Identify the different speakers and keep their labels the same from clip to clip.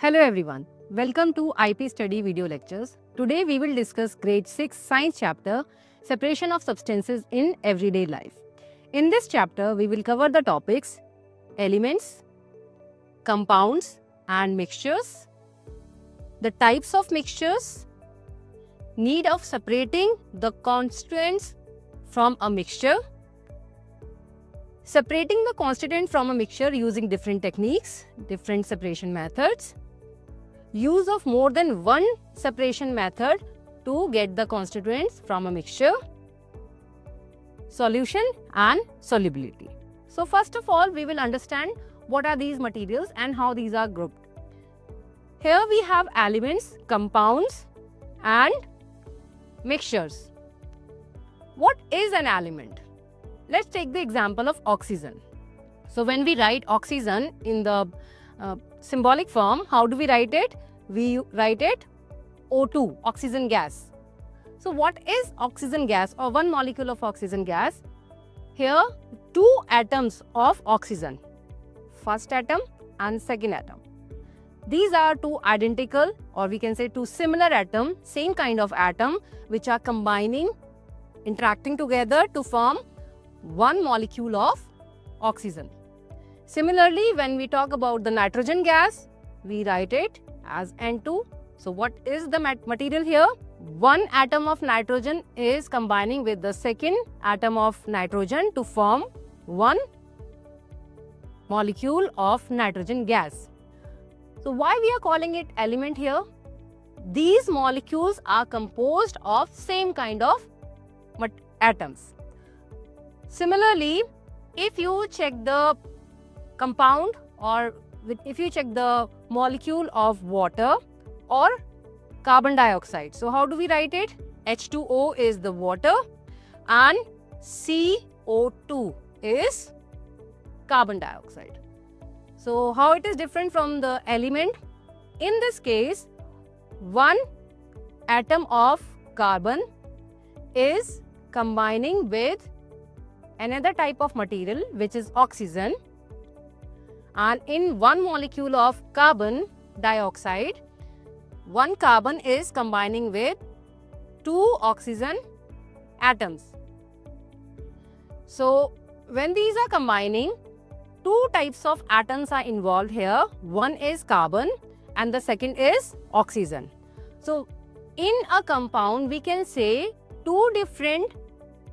Speaker 1: Hello everyone, welcome to IP Study video lectures. Today we will discuss grade 6 science chapter, separation of substances in everyday life. In this chapter we will cover the topics elements, compounds and mixtures, the types of mixtures, need of separating the constituents from a mixture, separating the constituent from a mixture using different techniques, different separation methods, use of more than one separation method to get the constituents from a mixture, solution and solubility. So first of all, we will understand what are these materials and how these are grouped. Here we have elements, compounds and mixtures. What is an element? Let's take the example of oxygen. So when we write oxygen in the symbolic form, how do we write it? We write it O2, oxygen gas. So what is oxygen gas or one molecule of oxygen gas? Here, two atoms of oxygen, first atom and second atom. These are two identical, or we can say two similar atoms, same kind of atom, which are combining, interacting together to form one molecule of oxygen. Similarly, when we talk about the nitrogen gas, we write it as N2. So what is the material here? One atom of nitrogen is combining with the second atom of nitrogen to form one molecule of nitrogen gas. So why we are calling it element here? These molecules are composed of same kind of atoms. Similarly, if you check the compound or if you check the molecule of water or carbon dioxide. So how do we write it? H2O is the water and CO2 is carbon dioxide. So how it is different from the element? In this case, one atom of carbon is combining with another type of material which is oxygen, and in one molecule of carbon dioxide, one carbon is combining with two oxygen atoms. So when these are combining, two types of atoms are involved here. One is carbon and the second is oxygen. So in a compound, we can say two different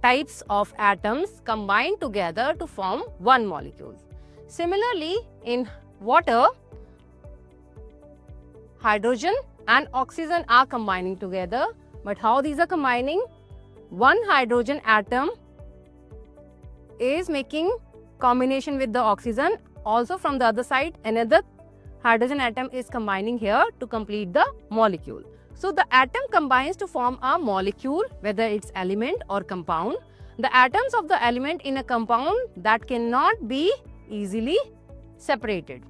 Speaker 1: types of atoms combined together to form one molecule. Similarly, in water, hydrogen and oxygen are combining together. But how these are combining? One hydrogen atom is making combination with the oxygen. Also from the other side, another hydrogen atom is combining here to complete the molecule. So the atom combines to form a molecule, whether it's element or compound. The atoms of the element in a compound that cannot be easily separated.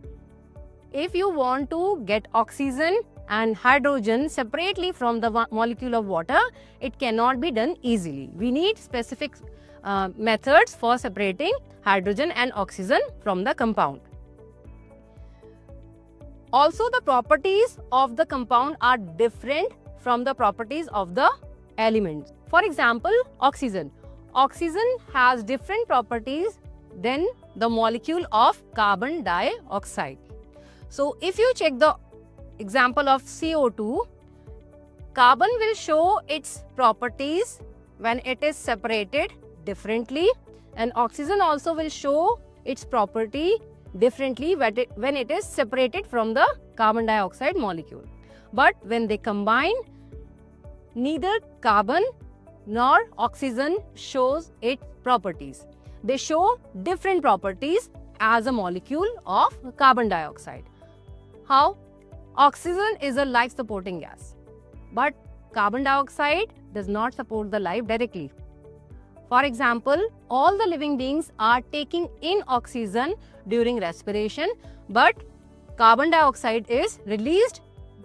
Speaker 1: If you want to get oxygen and hydrogen separately from the molecule of water, it cannot be done easily. We need specific methods for separating hydrogen and oxygen from the compound. Also, the properties of the compound are different from the properties of the elements. For example, oxygen. Oxygen has different properties than the molecule of carbon dioxide. So if you check the example of CO2, carbon will show its properties when it is separated differently, and oxygen also will show its property differently when it is separated from the carbon dioxide molecule. But when they combine, neither carbon nor oxygen shows its properties. They show different properties as a molecule of carbon dioxide. How? Oxygen is a life-supporting gas, but carbon dioxide does not support the life directly. For example, all the living beings are taking in oxygen during respiration, but carbon dioxide is released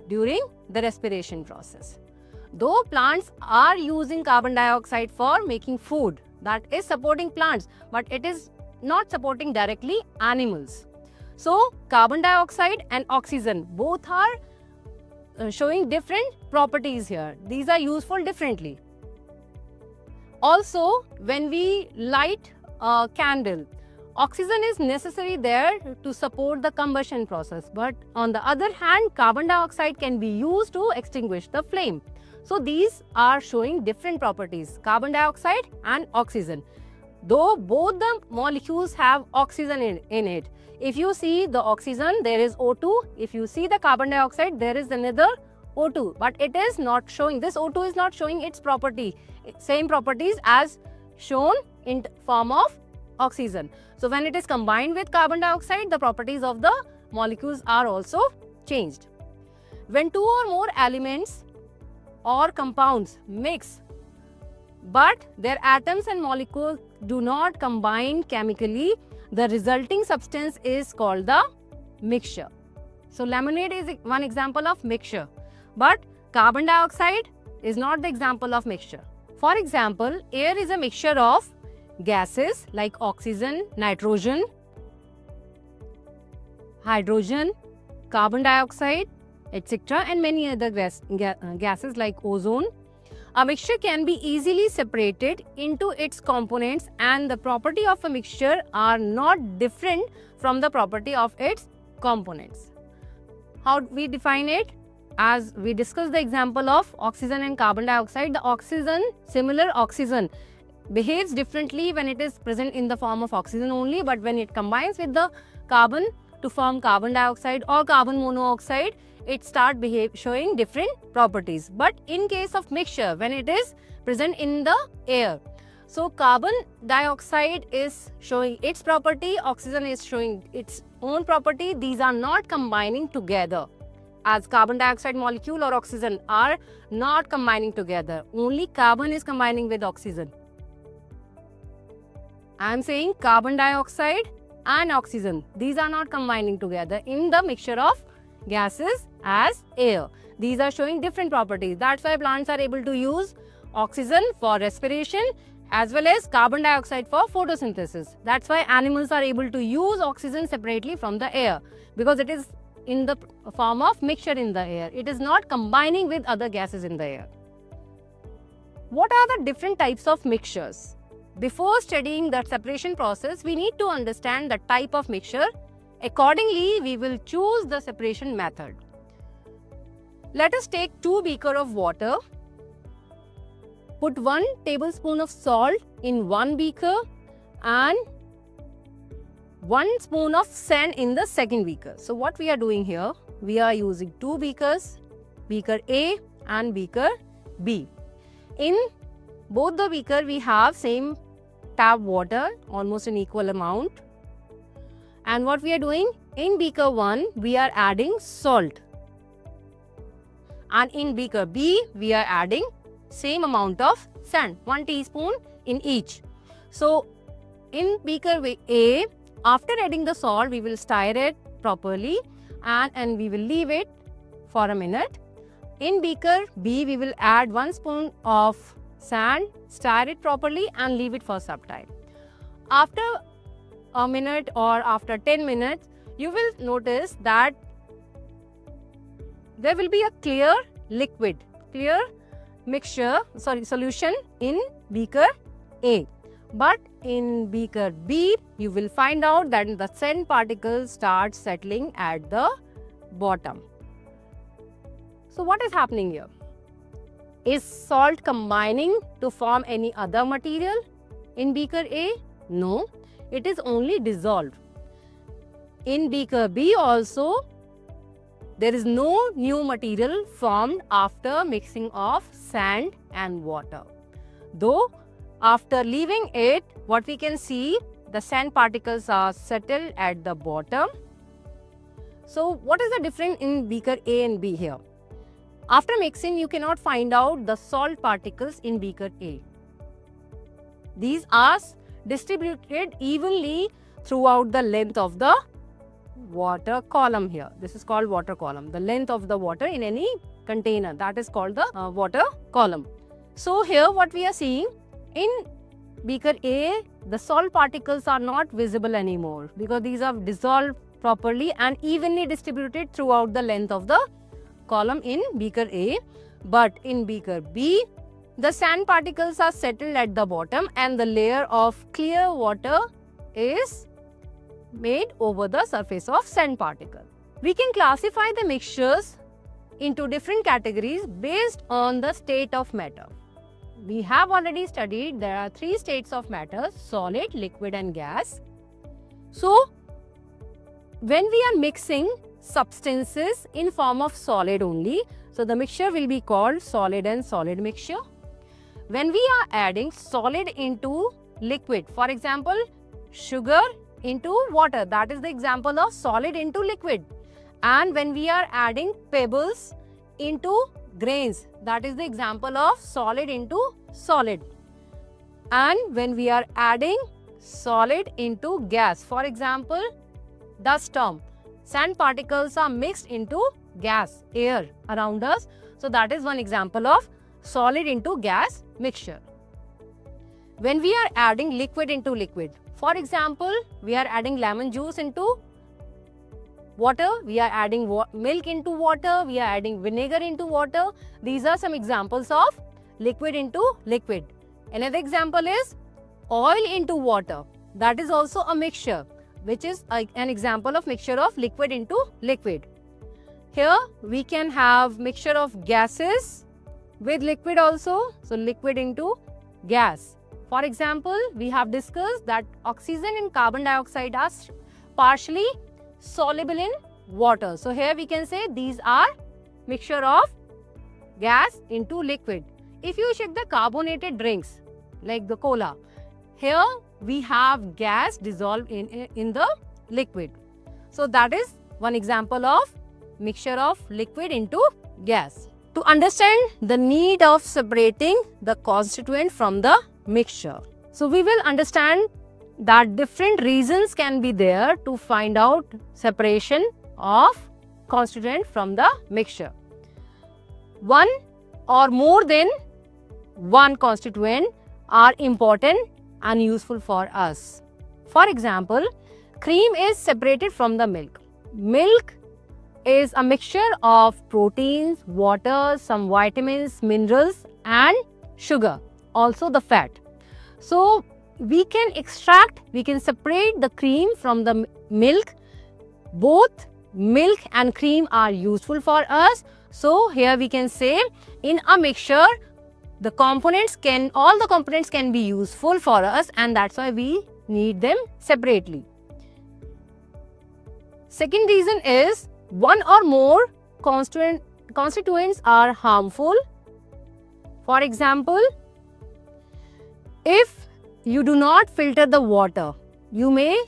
Speaker 1: during the respiration process. Though plants are using carbon dioxide for making food, that is supporting plants, but it is not supporting directly animals. So carbon dioxide and oxygen both are showing different properties here. These are useful differently. Also, when we light a candle, oxygen is necessary there to support the combustion process. But on the other hand, carbon dioxide can be used to extinguish the flame. So these are showing different properties, carbon dioxide and oxygen. Though both the molecules have oxygen in it. If you see the oxygen, there is O2. If you see the carbon dioxide, there is another O2. But it is not showing, this O2 is not showing its property, same properties as shown in form of oxygen. So when it is combined with carbon dioxide, the properties of the molecules are also changed. When two or more elements or compounds mix, but their atoms and molecules do not combine chemically, the resulting substance is called the mixture. So lemonade is one example of mixture, but carbon dioxide is not the example of mixture. For example, air is a mixture of gases like oxygen, nitrogen, hydrogen, carbon dioxide, etc. and many other gases like ozone. A mixture can be easily separated into its components, and the property of a mixture are not different from the property of its components. How we define it? As we discussed the example of oxygen and carbon dioxide, the oxygen, similar oxygen, behaves differently when it is present in the form of oxygen only, but when it combines with the carbon to form carbon dioxide or carbon monoxide, it starts showing different properties. But in case of mixture, when it is present in the air, so carbon dioxide is showing its property, oxygen is showing its own property. These are not combining together, as carbon dioxide molecule or oxygen are not combining together. Only carbon is combining with oxygen. I am saying carbon dioxide and oxygen, these are not combining together in the mixture of gases as air. These are showing different properties. That's why plants are able to use oxygen for respiration as well as carbon dioxide for photosynthesis. That's why animals are able to use oxygen separately from the air, because it is in the form of mixture in the air. It is not combining with other gases in the air. What are the different types of mixtures? Before studying the separation process, we need to understand the type of mixture. Accordingly, we will choose the separation method. Let us take 2 beakers of water. Put 1 tablespoon of salt in 1 beaker and 1 spoon of sand in the second beaker. So what we are doing here, we are using 2 beakers, beaker A and beaker B. In both the beaker, we have same tap water, almost an equal amount. And what we are doing, in beaker 1, we are adding salt. And in beaker B, we are adding same amount of sand, 1 teaspoon in each. So in beaker A, after adding the salt, we will stir it properly and we will leave it for a minute. In beaker B, we will add 1 spoon of sand, stir it properly and leave it for some time. After a minute or after 10 minutes, you will notice that there will be a clear liquid, clear mixture, solution in beaker A. But in beaker B, you will find out that the sand particles start settling at the bottom. So what is happening here? Is salt combining to form any other material in beaker A? No, it is only dissolved. In beaker B also, there is no new material formed after mixing of sand and water. Though after leaving it, what we can see, the sand particles are settled at the bottom. So what is the difference in beaker A and B here? After mixing, you cannot find out the salt particles in beaker A. These are distributed evenly throughout the length of the water column here. This is called water column. The length of the water in any container, that is called the water column. So here what we are seeing, in beaker A, the salt particles are not visible anymore because these are dissolved properly and evenly distributed throughout the length of the column in beaker A. But in beaker B, the sand particles are settled at the bottom and the layer of clear water is made over the surface of sand particle. We can classify the mixtures into different categories based on the state of matter. We have already studied there are 3 states of matter: solid, liquid and gas. So, when we are mixing substances in form of solid only, so the mixture will be called solid and solid mixture. When we are adding solid into liquid, for example, sugar into water, that is the example of solid into liquid. And when we are adding pebbles into grains, that is the example of solid into solid. And when we are adding solid into gas, for example, dust storm, sand particles are mixed into gas, air around us. So that is one example of solid into gas mixture. When we are adding liquid into liquid, for example, we are adding lemon juice into water, we are adding milk into water, we are adding vinegar into water. These are some examples of liquid into liquid. Another example is oil into water. That is also a mixture, which is an example of mixture of liquid into liquid. Here we can have mixture of gases with liquid also. So liquid into gas. For example, we have discussed that oxygen and carbon dioxide are partially soluble in water. So here we can say these are mixture of gas into liquid. If you check the carbonated drinks like the cola, here we have gas dissolved in the liquid. So that is one example of mixture of liquid into gas. To understand the need of separating the constituent from the mixture, so we will understand that different reasons can be there to find out separation of constituent from the mixture. One or more than one constituent are important and useful for us. For example, cream is separated from the milk. Milk is a mixture of proteins, water, some vitamins, minerals and sugar, also the fat. So we can separate the cream from the milk. Both milk and cream are useful for us. So here we can say in a mixture, all the components can be useful for us, and that's why we need them separately. Second reason is one or more constituents are harmful. For example, if you do not filter the water, you may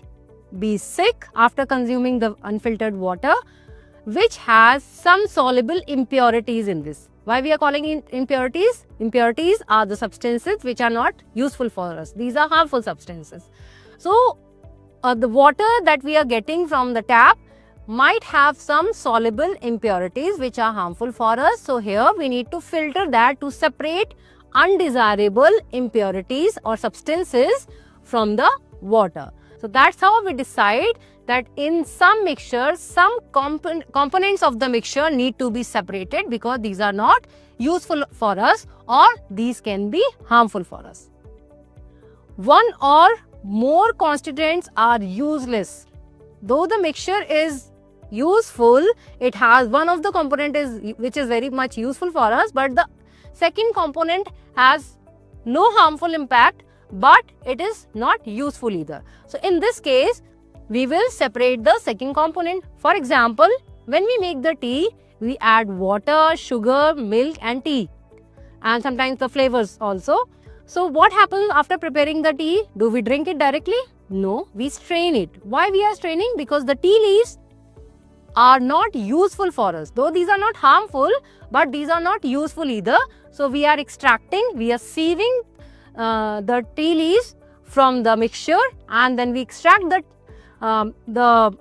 Speaker 1: be sick after consuming the unfiltered water, which has some soluble impurities in this. Why we are calling it impurities? Impurities are the substances which are not useful for us. These are harmful substances. So, the water that we are getting from the tap might have some soluble impurities which are harmful for us. So, here we need to filter that to separate undesirable impurities or substances from the water. So that's how we decide that in some mixtures, some components of the mixture need to be separated because these are not useful for us or these can be harmful for us. One or more constituents are useless. Though the mixture is useful, it has one of the component which is very much useful for us, but the second component has no harmful impact, but it is not useful either. So in this case, we will separate the second component. For example, when we make the tea, we add water, sugar, milk and tea, and sometimes the flavors also. So what happens after preparing the tea? Do we drink it directly? No, we strain it. Why we are straining? Because the tea leaves are not useful for us. Though these are not harmful, but these are not useful either. So we are extracting, we are sieving the tea leaves from the mixture, and then we extract the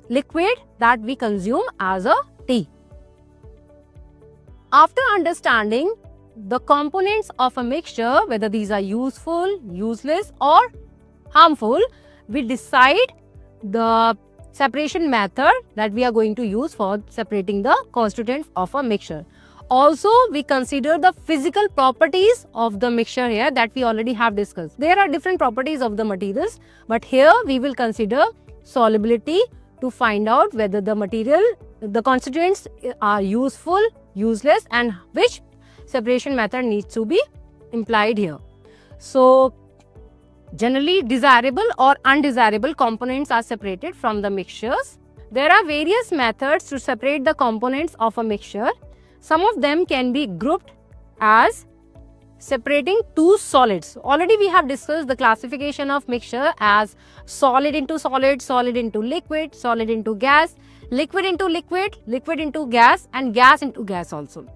Speaker 1: liquid that we consume as a tea. After understanding the components of a mixture, whether these are useful, useless or harmful, we decide the separation method that we are going to use for separating the constituents of a mixture. Also, we consider the physical properties of the mixture here that we already have discussed. There are different properties of the materials, but here we will consider solubility to find out whether the constituents are useful, useless, and which separation method needs to be implied here. So, generally desirable or undesirable components are separated from the mixtures. There are various methods to separate the components of a mixture. Some of them can be grouped as separating two solids. Already we have discussed the classification of mixture as solid into solid, solid into liquid, solid into gas, liquid into liquid, liquid into gas, and gas into gas also.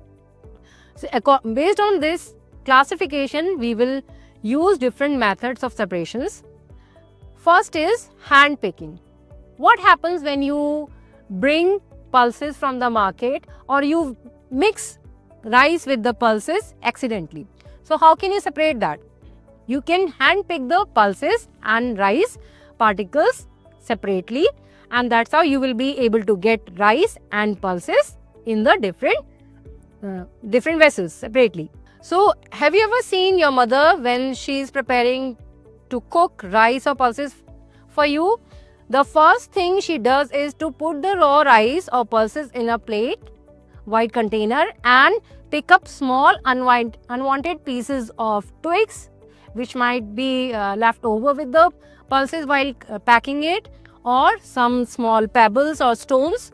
Speaker 1: So, based on this classification, we will use different methods of separations. First is hand picking. What happens when you bring pulses from the market or you mix rice with the pulses accidentally? So how can you separate that? You can hand pick the pulses and rice particles separately, and that's how you will be able to get rice and pulses in the different vessels separately. So, have you ever seen your mother when she is preparing to cook rice or pulses for you? The first thing she does is to put the raw rice or pulses in a plate, white container, and pick up small unwanted pieces of twigs which might be left over with the pulses while packing it, or some small pebbles or stones.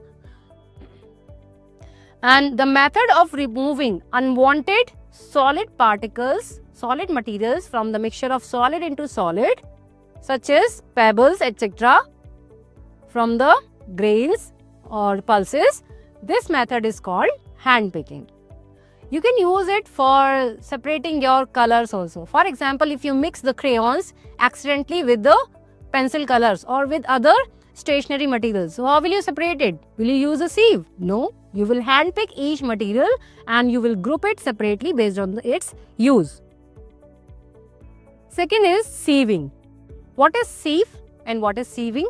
Speaker 1: And the method of removing unwanted solid particles, solid materials from the mixture of solid into solid, such as pebbles, etc., from the grains or pulses, this method is called hand picking. You can use it for separating your colors also. For example, if you mix the crayons accidentally with the pencil colors or with other stationery materials, so how will you separate it? Will you use a sieve? No. You will hand pick each material and you will group it separately based on its use. Second is sieving. What is sieve and what is sieving?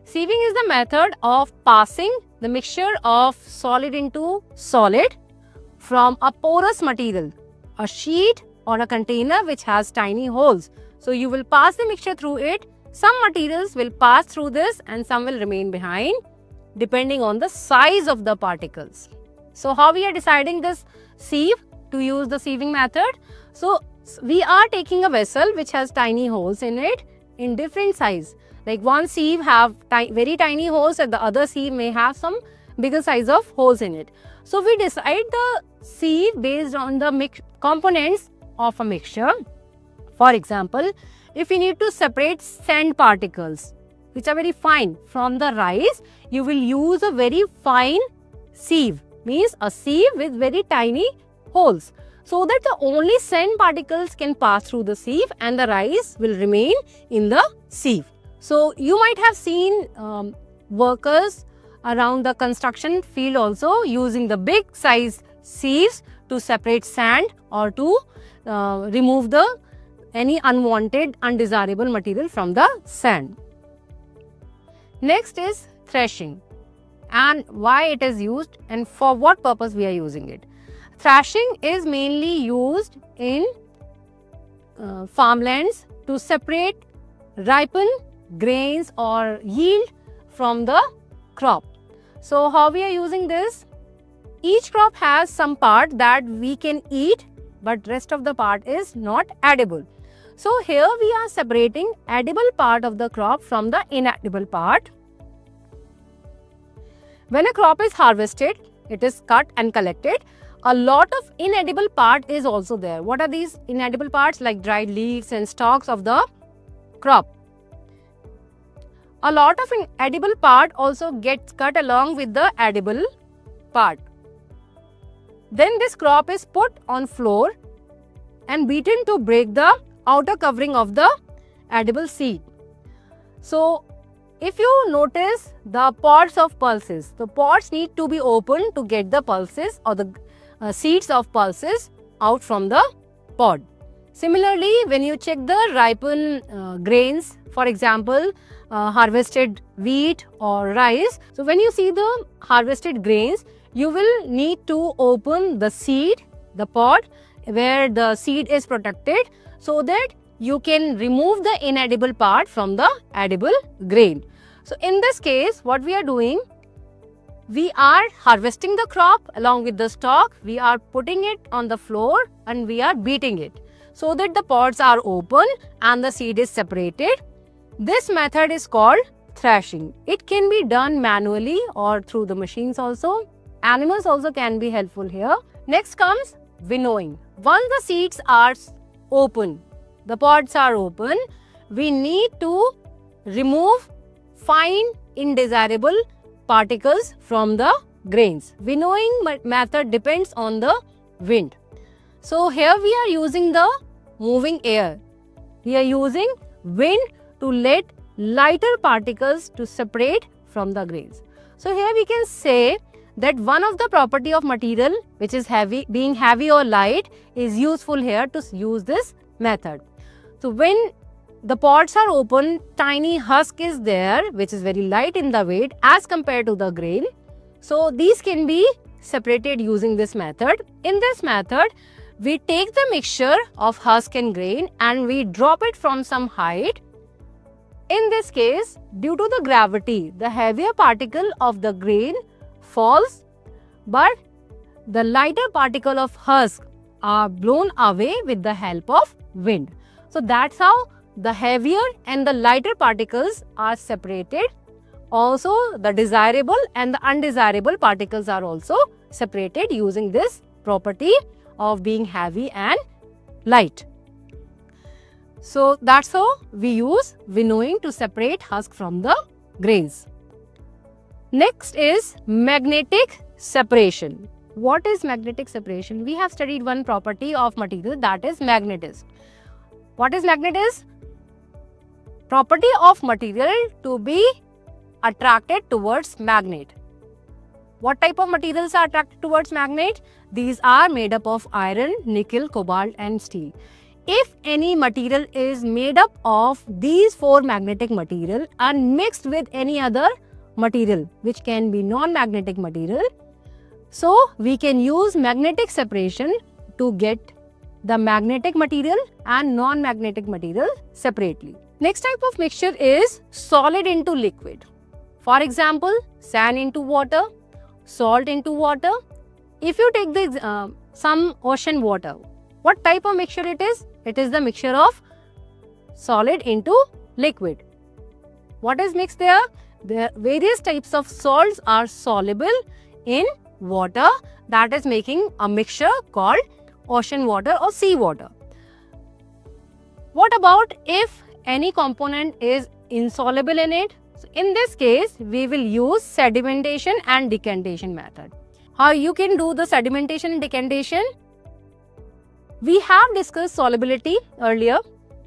Speaker 1: Sieving is the method of passing the mixture of solid into solid from a porous material, a sheet or a container which has tiny holes. So you will pass the mixture through it. Some materials will pass through this and some will remain behind, depending on the size of the particles. So how we are deciding this sieve to use the sieving method? So we are taking a vessel which has tiny holes in it in different size. Like one sieve have very tiny holes and the other sieve may have some bigger size of holes in it. So we decide the sieve based on the components of a mixture. For example, if you need to separate sand particles which are very fine from the rice, you will use a very fine sieve, means a sieve with very tiny holes, so that the only sand particles can pass through the sieve and the rice will remain in the sieve. So you might have seen workers around the construction field also using the big size sieves to separate sand or to remove any unwanted, undesirable material from the sand. Next is threshing, and why it is used and for what purpose we are using it. Threshing is mainly used in farmlands to separate ripened grains or yield from the crop. So how we are using this? Each crop has some part that we can eat, but rest of the part is not edible. So here we are separating edible part of the crop from the inedible part. When a crop is harvested, it is cut and collected. A lot of inedible part is also there. What are these inedible parts? Like dried leaves and stalks of the crop. A lot of inedible part also gets cut along with the edible part. Then this crop is put on floor and beaten to break the outer covering of the edible seed. So if you notice the pods of pulses, the pods need to be opened to get the pulses or the seeds of pulses out from the pod. Similarly, when you check the ripened grains, for example, harvested wheat or rice. So when you see the harvested grains, you will need to open the seed, the pod where the seed is protected, so that you can remove the inedible part from the edible grain. So in this case, what we are doing, we are harvesting the crop along with the stalk, we are putting it on the floor and we are beating it so that the pods are open and the seed is separated. This method is called thrashing. It can be done manually or through the machines also. Animals also can be helpful here. Next comes winnowing. Once the seeds are open, the pods are open, we need to remove fine undesirable particles from the grains. Winnowing method depends on the wind. So here we are using the moving air. We are using wind to let lighter particles to separate from the grains. So here we can say that one of the property of material which is heavy, being heavy or light, is useful here to use this method. So when the pods are open, tiny husk is there which is very light in the weight as compared to the grain. So these can be separated using this method. In this method, we take the mixture of husk and grain and we drop it from some height. In this case, due to the gravity, the heavier particle of the grain falls, but the lighter particle of husk are blown away with the help of wind. So that's how the heavier and the lighter particles are separated. Also, the desirable and the undesirable particles are also separated using this property of being heavy and light. So that's how we use winnowing to separate husk from the grains. Next is magnetic separation. What is magnetic separation? We have studied one property of material, that is magnetism. What is magnetism? Property of material to be attracted towards magnet. What type of materials are attracted towards magnet? These are made up of iron, nickel, cobalt and steel. If any material is made up of these four magnetic material and mixed with any other material which can be non-magnetic material, so we can use magnetic separation to get the magnetic material and non-magnetic material separately. Next type of mixture is solid into liquid. For example, sand into water, salt into water. If you take the some ocean water, what type of mixture it is? It is the mixture of solid into liquid. What is mixed there? The various types of salts are soluble in water, that is making a mixture called ocean water or sea water. What about if any component is insoluble in it? So in this case, we will use sedimentation and decantation method. How you can do the sedimentation and decantation? We have discussed solubility earlier,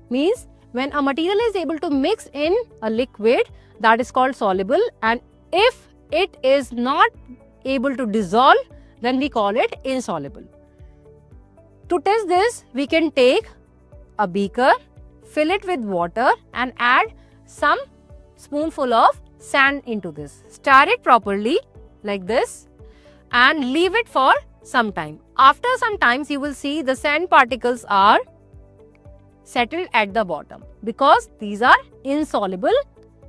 Speaker 1: means when a material is able to mix in a liquid, that is called soluble, and if it is not able to dissolve, then we call it insoluble. To test this, we can take a beaker, fill it with water and add some spoonful of sand into this. Stir it properly like this and leave it for some time. After some time, you will see the sand particles are settled at the bottom because these are insoluble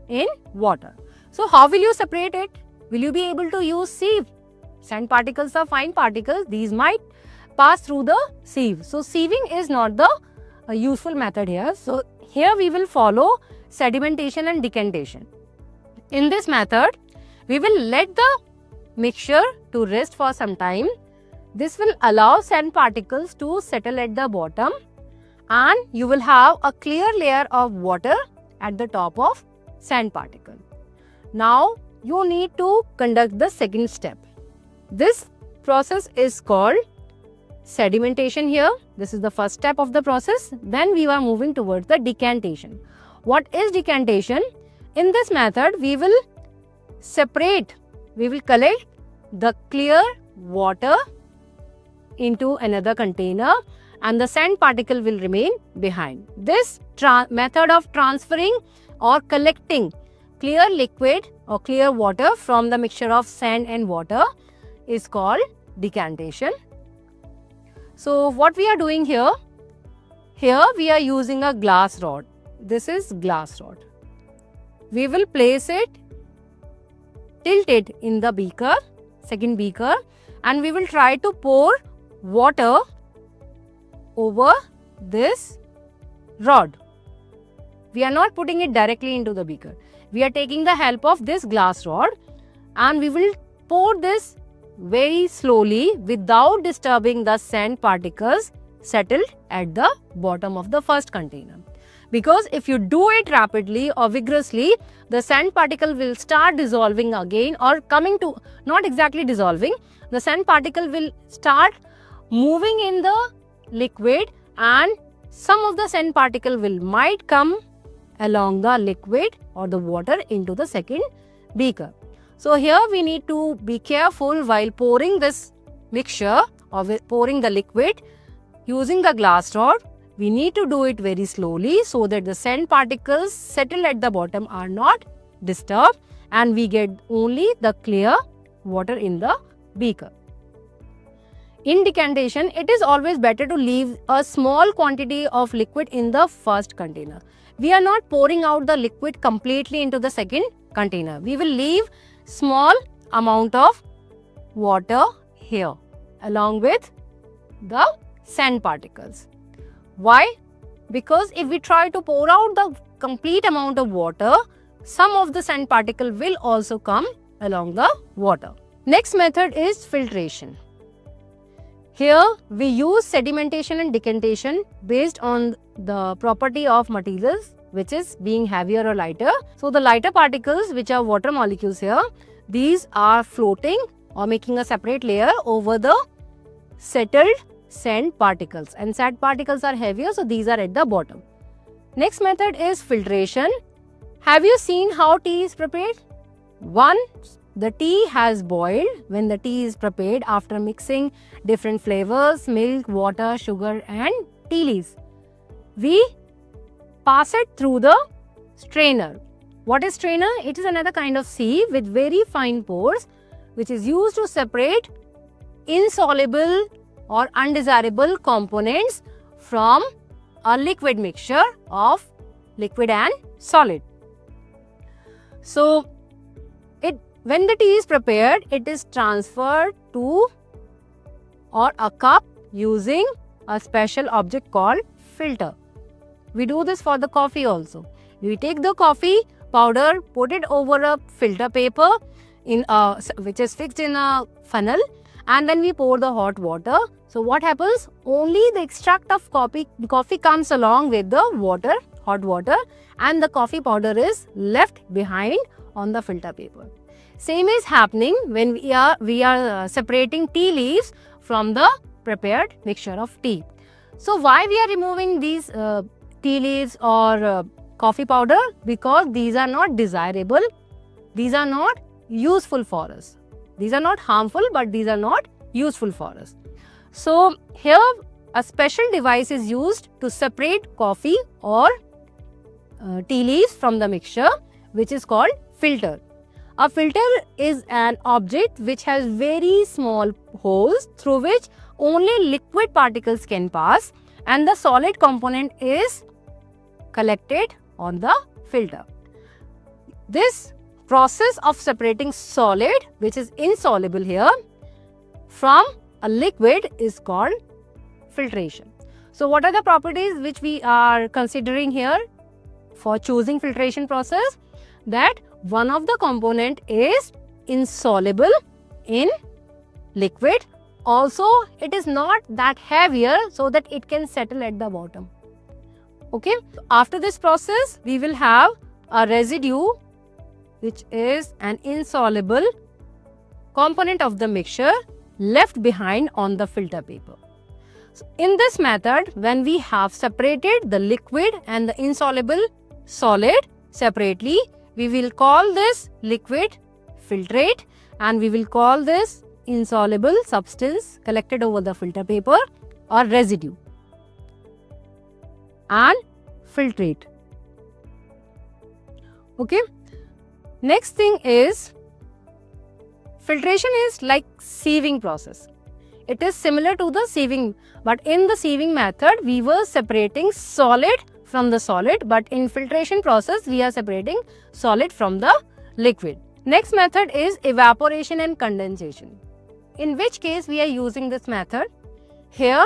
Speaker 1: in water. So how will you separate it? Will you be able to use sieve? Sand particles are fine particles. These might pass through the sieve. So sieving is not the useful method here. So here we will follow sedimentation and decantation. In this method, we will let the mixture to rest for some time. This will allow sand particles to settle at the bottom and you will have a clear layer of water at the top of sand particle. Now you need to conduct the second step. This process is called sedimentation here. This is the first step of the process. Then we are moving towards the decantation. What is decantation? In this method, we will collect the clear water into another container and the sand particle will remain behind. This method of transferring or collecting clear liquid or clear water from the mixture of sand and water is called decantation. So what we are doing here we are using a glass rod. This is glass rod. We will place it, tilt it in the beaker, second beaker, and we will try to pour water over this rod. We are not putting it directly into the beaker. We are taking the help of this glass rod and we will pour this very slowly without disturbing the sand particles settled at the bottom of the first container. Because if you do it rapidly or vigorously, the sand particle will start dissolving again, or coming to, not exactly dissolving, the sand particle will start moving in the liquid and some of the sand particle might come along the liquid or the water into the second beaker. So here we need to be careful while pouring this mixture or pouring the liquid using the glass rod. We need to do it very slowly so that the sand particles settle at the bottom are not disturbed and we get only the clear water in the beaker. In decantation, it is always better to leave a small quantity of liquid in the first container. We are not pouring out the liquid completely into the second container. We will leave small amount of water here along with the sand particles. Why? Because if we try to pour out the complete amount of water, some of the sand particle will also come along the water. Next method is filtration. Here we use sedimentation and decantation based on the property of materials, which is being heavier or lighter. So the lighter particles, which are water molecules here, these are floating or making a separate layer over the settled sand particles, and sand particles are heavier, so these are at the bottom. Next method is filtration. Have you seen how tea is prepared? Once the tea has boiled, when the tea is prepared after mixing different flavors, milk, water, sugar and tea leaves, we pass it through the strainer. What is strainer? It is another kind of sieve with very fine pores which is used to separate insoluble or undesirable components from a liquid mixture of liquid and solid. So, when the tea is prepared, it is transferred to or a cup using a special object called filter. We do this for the coffee also. We take the coffee powder, put it over a filter paper which is fixed in a funnel, and then we pour the hot water. So what happens? Only the extract of coffee comes along with the water, hot water, and the coffee powder is left behind on the filter paper. Same is happening when we are separating tea leaves from the prepared mixture of tea. So why we are removing these tea leaves or coffee powder? Because these are not desirable, these are not useful for us. These are not harmful, but these are not useful for us. So here a special device is used to separate coffee or tea leaves from the mixture, which is called filter. A filter is an object which has very small holes through which only liquid particles can pass, and the solid component is collected on the filter. This process of separating solid, which is insoluble here, from a liquid is called filtration. So what are the properties which we are considering here for choosing filtration process? That one of the component is insoluble in liquid. Also, it is not that heavier so that it can settle at the bottom. Okay. After this process, we will have a residue which is an insoluble component of the mixture left behind on the filter paper. So in this method, when we have separated the liquid and the insoluble solid separately, we will call this liquid filtrate and we will call this insoluble substance collected over the filter paper or residue and filtrate. Okay. Next thing is filtration is like sieving process. It is similar to the sieving, but in the sieving method, we were separating solid from the solid, but in filtration process, we are separating solid from the liquid. Next method is evaporation and condensation. In which case we are using this method? Here,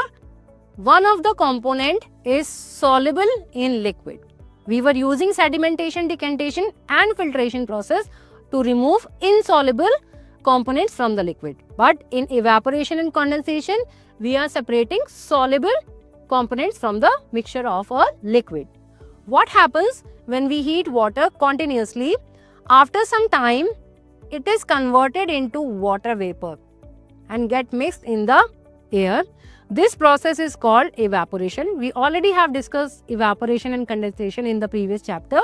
Speaker 1: one of the component is soluble in liquid. We were using sedimentation, decantation and filtration process to remove insoluble components from the liquid. But in evaporation and condensation, we are separating soluble components from the mixture of a liquid. What happens when we heat water continuously? After some time, it is converted into water vapor and get mixed in the air. This process is called evaporation. We already have discussed evaporation and condensation in the previous chapter.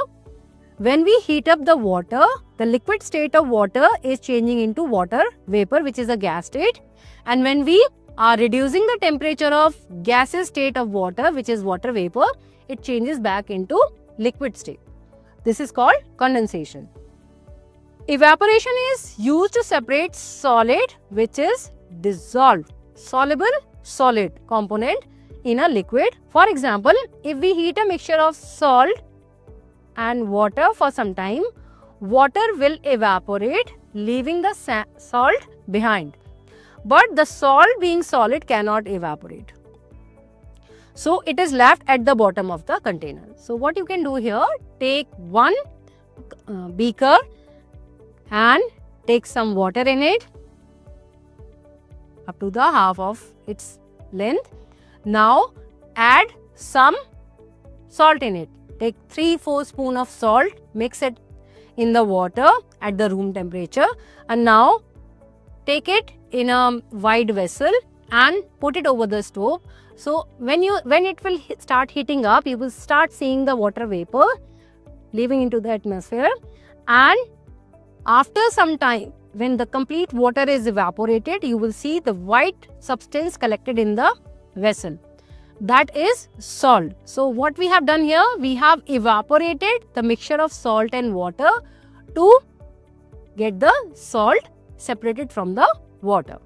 Speaker 1: When we heat up the water, the liquid state of water is changing into water vapor, which is a gas state. And when we are reducing the temperature of gaseous state of water, which is water vapor, it changes back into liquid state. This is called condensation. Evaporation is used to separate solid, which is dissolved, soluble solid component in a liquid. For example, if we heat a mixture of salt and water for some time, water will evaporate, leaving the salt behind. But the salt being solid cannot evaporate. So it is left at the bottom of the container. So what you can do here, take one beaker and take some water in it up to the half of its length. Now add some salt in it. Take 3-4 spoons of salt, mix it in the water at the room temperature, and now take it in a wide vessel and put it over the stove. So when it will start heating up, you will start seeing the water vapor leaving into the atmosphere, and after some time, when the complete water is evaporated, you will see the white substance collected in the vessel. That is salt. So what we have done here, we have evaporated the mixture of salt and water to get the salt separated from the water.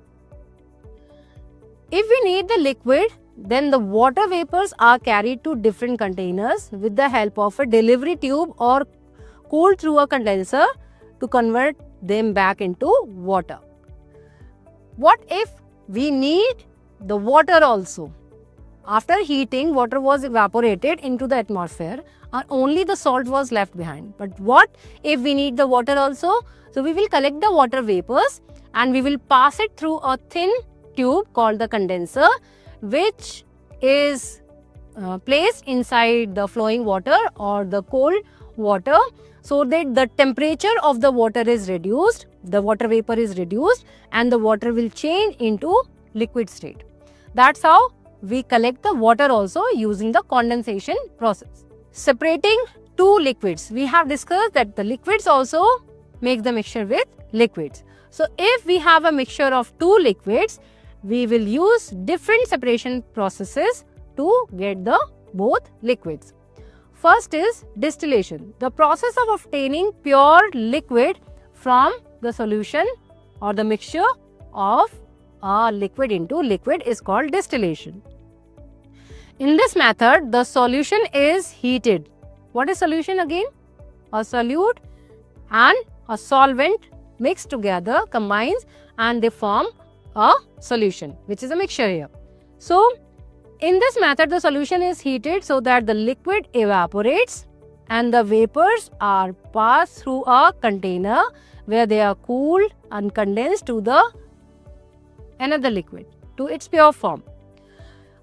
Speaker 1: If we need the liquid, then the water vapors are carried to different containers with the help of a delivery tube or cooled through a condenser to convert them back into water. What if we need the water also? After heating, water was evaporated into the atmosphere and only the salt was left behind. But what if we need the water also? So we will collect the water vapors and we will pass it through a thin tube called the condenser, which is placed inside the flowing water or the cold water, so that the temperature of the water is reduced, the water vapor is reduced, and the water will change into liquid state. That's how we collect the water also using the condensation process. Separating two liquids. We have discussed that the liquids also make the mixture with liquids. So if we have a mixture of two liquids, we will use different separation processes to get the both liquids. First is distillation. The process of obtaining pure liquid from the solution or the mixture of a liquid into liquid is called distillation. In this method, the solution is heated. What is solution again? A solute and a solvent mixed together, combines, and they form a solution, which is a mixture here. So in this method, the solution is heated so that the liquid evaporates and the vapors are passed through a container where they are cooled and condensed to the another liquid to its pure form.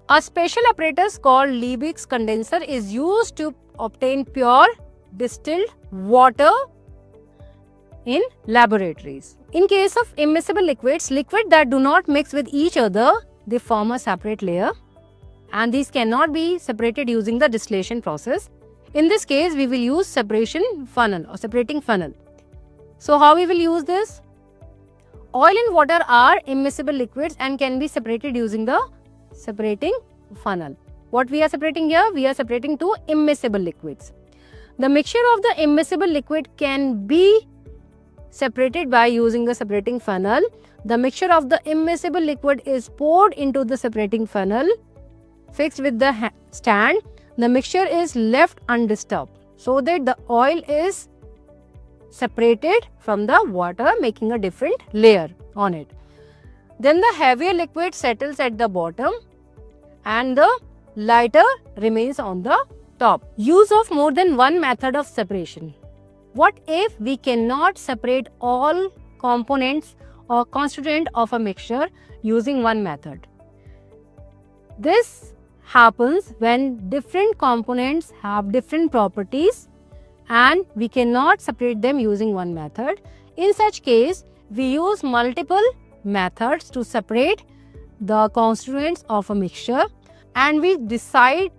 Speaker 1: A special apparatus called Liebig's condenser is used to obtain pure distilled water in laboratories. In case of immiscible liquids, liquids that do not mix with each other, they form a separate layer, and these cannot be separated using the distillation process. In this case, we will use separation funnel or separating funnel. So how we will use this? Oil and water are immiscible liquids and can be separated using the separating funnel. What we are separating here? We are separating two immiscible liquids. The mixture of the immiscible liquid can be separated by using the separating funnel. The mixture of the immiscible liquid is poured into the separating funnel fixed with the stand. The mixture is left undisturbed so that the oil is separated from the water, making a different layer on it. Then the heavier liquid settles at the bottom and the lighter remains on the top. Use of more than one method of separation. What if we cannot separate all components or constituent of a mixture using one method? This happens when different components have different properties and we cannot separate them using one method. In such case, we use multiple methods to separate the constituents of a mixture, and we decide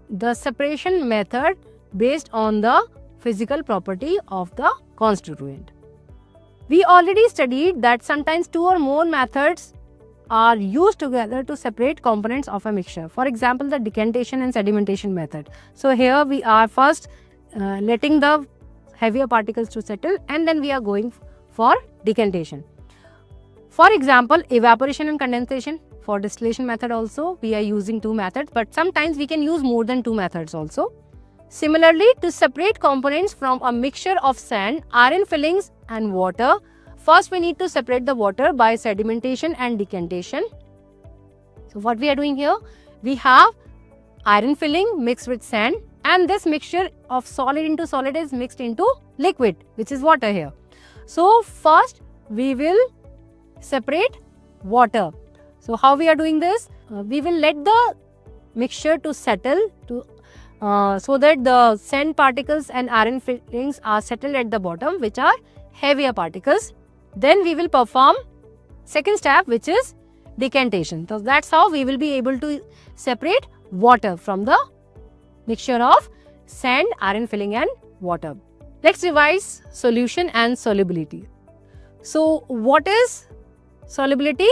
Speaker 1: the separation method based on the physical property of the constituent. We already studied that sometimes two or more methods are used together to separate components of a mixture. For example, the decantation and sedimentation method. So here we are first letting the heavier particles to settle, and then we are going for decantation. For example, evaporation and condensation. For distillation method also we are using two methods, but sometimes we can use more than two methods also. Similarly, to separate components from a mixture of sand, iron fillings and water, first we need to separate the water by sedimentation and decantation. So what we are doing here, we have iron filling mixed with sand, and this mixture of solid into solid is mixed into liquid, which is water here. So first we will separate water. So how we are doing this? We will let the mixture to settle so that the sand particles and iron fillings are settled at the bottom, which are heavier particles. Then we will perform second step, which is decantation. So that's how we will be able to separate water from the mixture of sand, iron filling and water. Let's revise solution and solubility. So what is solubility?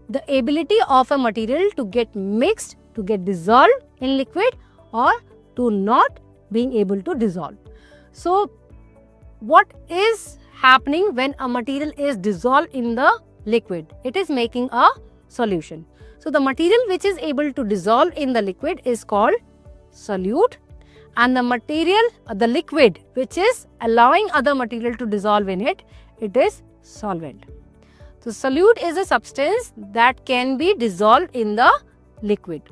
Speaker 1: The ability of a material to get mixed, to get dissolved in liquid, or to not being able to dissolve. So what is happening when a material is dissolved in the liquid? It is making a solution. So the material which is able to dissolve in the liquid is called solute, and the material, the liquid which is allowing other material to dissolve in it, it is solvent. So solute is a substance that can be dissolved in the liquid,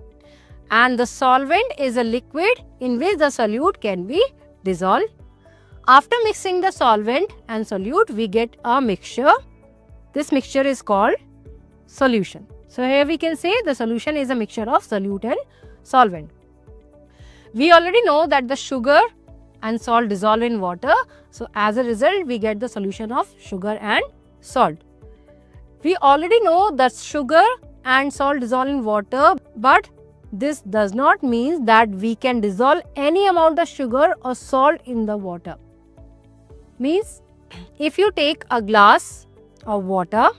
Speaker 1: and the solvent is a liquid in which the solute can be dissolved. After mixing the solvent and solute, we get a mixture. This mixture is called solution. So here we can say the solution is a mixture of solute and solvent. We already know that the sugar and salt dissolve in water. So as a result, we get the solution of sugar and salt. We already know that sugar and salt dissolve in water, but this does not mean that we can dissolve any amount of sugar or salt in the water. Means if you take a glass of water,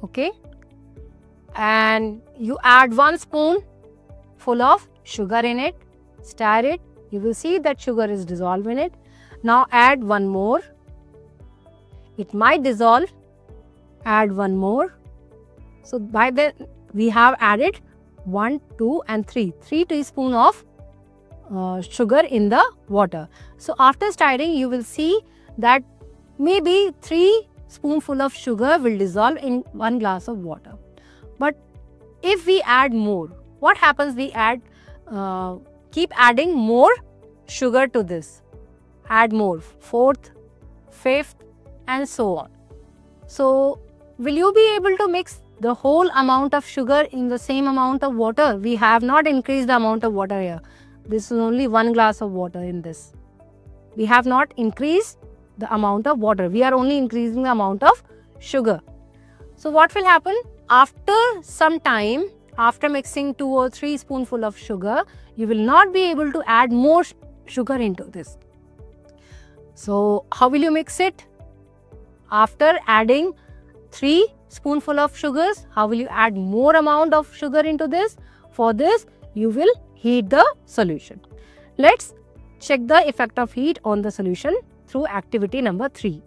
Speaker 1: okay, and you add 1 spoon full of sugar in it, stir it, you will see that sugar is dissolved in it. Now add 1 more. It might dissolve. Add 1 more. So by then we have added 1, 2 and 3 teaspoons of sugar in the water. So after stirring, you will see that maybe 3 spoonful of sugar will dissolve in 1 glass of water. But if we add more, what happens? We keep adding more sugar to this. Add more, 4th, 5th and so on. So will you be able to mix the whole amount of sugar in the same amount of water? We have not increased the amount of water here. This is only 1 glass of water in this. We have not increased the amount of water. We are only increasing the amount of sugar. So what will happen? After some time, after mixing 2 or 3 spoonful of sugar, you will not be able to add more sugar into this. So how will you mix it? After adding 3 spoonful of sugars, how will you add more amount of sugar into this? For this, you will heat the solution. Let's check the effect of heat on the solution through activity number 3.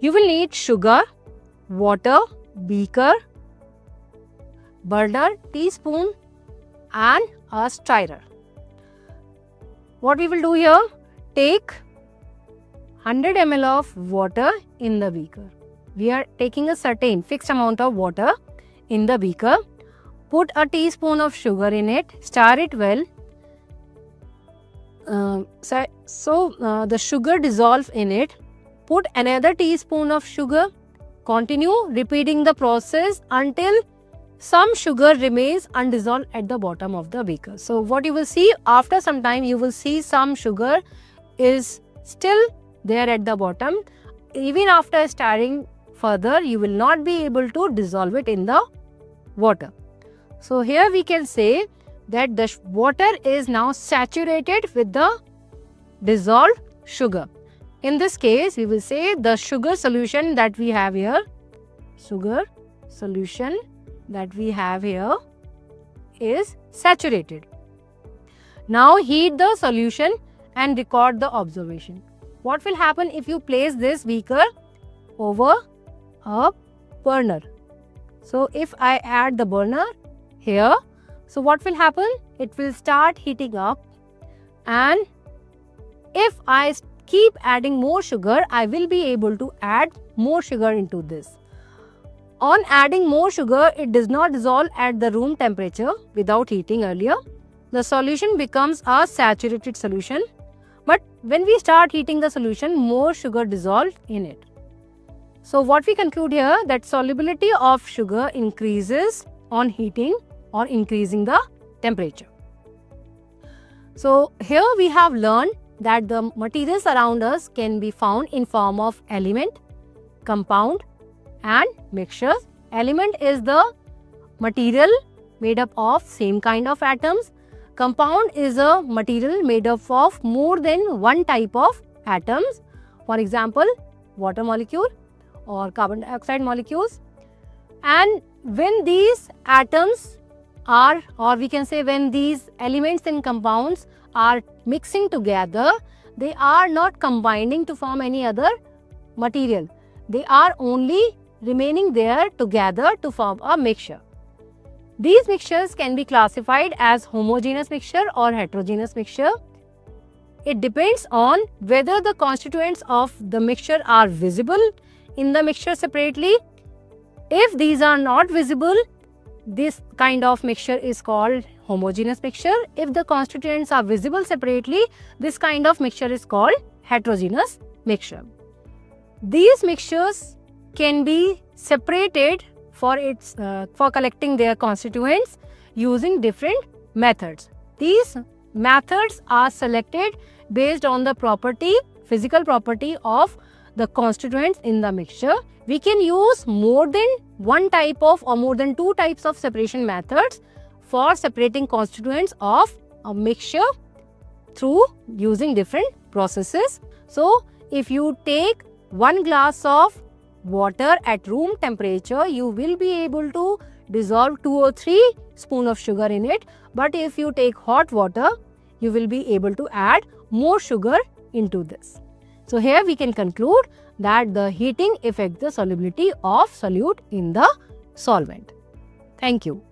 Speaker 1: You will need sugar, water, beaker, burner, teaspoon and a stirrer. What we will do here, take 100 ml of water in the beaker. We are taking a certain fixed amount of water in the beaker. Put a teaspoon of sugar in it, stir it well. The sugar dissolves in it. Put another teaspoon of sugar. Continue repeating the process until some sugar remains undissolved at the bottom of the beaker. So what you will see, after some time you will see some sugar is still there at the bottom. Even after stirring further, you will not be able to dissolve it in the water. So here we can say that the water is now saturated with the dissolved sugar. In this case, we will say the sugar solution that we have here, is saturated. Now heat the solution and record the observation. What will happen if you place this beaker over a burner? So if I add the burner here, so what will happen? It will start heating up, and if I keep adding more sugar, I will be able to add more sugar into this. On adding more sugar, it does not dissolve at the room temperature without heating earlier. The solution becomes a saturated solution. But when we start heating the solution, more sugar dissolves in it. So what we conclude here, that solubility of sugar increases on heating or increasing the temperature. So here we have learned that the materials around us can be found in form of element, compound and mixtures. Element is the material made up of same kind of atoms. Compound is a material made up of more than one type of atoms. For example, water molecule or carbon dioxide molecules. And when these atoms are, or we can say when these elements and compounds are mixing together, they are not combining to form any other material. They are only remaining there together to form a mixture. These mixtures can be classified as homogeneous mixture or heterogeneous mixture. It depends on whether the constituents of the mixture are visible in the mixture separately. If these are not visible, this kind of mixture is called homogeneous mixture. If the constituents are visible separately, this kind of mixture is called heterogeneous mixture. These mixtures can be separated for collecting their constituents using different methods. These methods are selected based on the physical property of the constituents in the mixture. We can use more than one type of or more than two types of separation methods for separating constituents of a mixture through using different processes. So, if you take 1 glass of water at room temperature, you will be able to dissolve 2 or 3 spoons of sugar in it. But if you take hot water, you will be able to add more sugar into this. So here we can conclude that the heating affects the solubility of solute in the solvent. Thank you.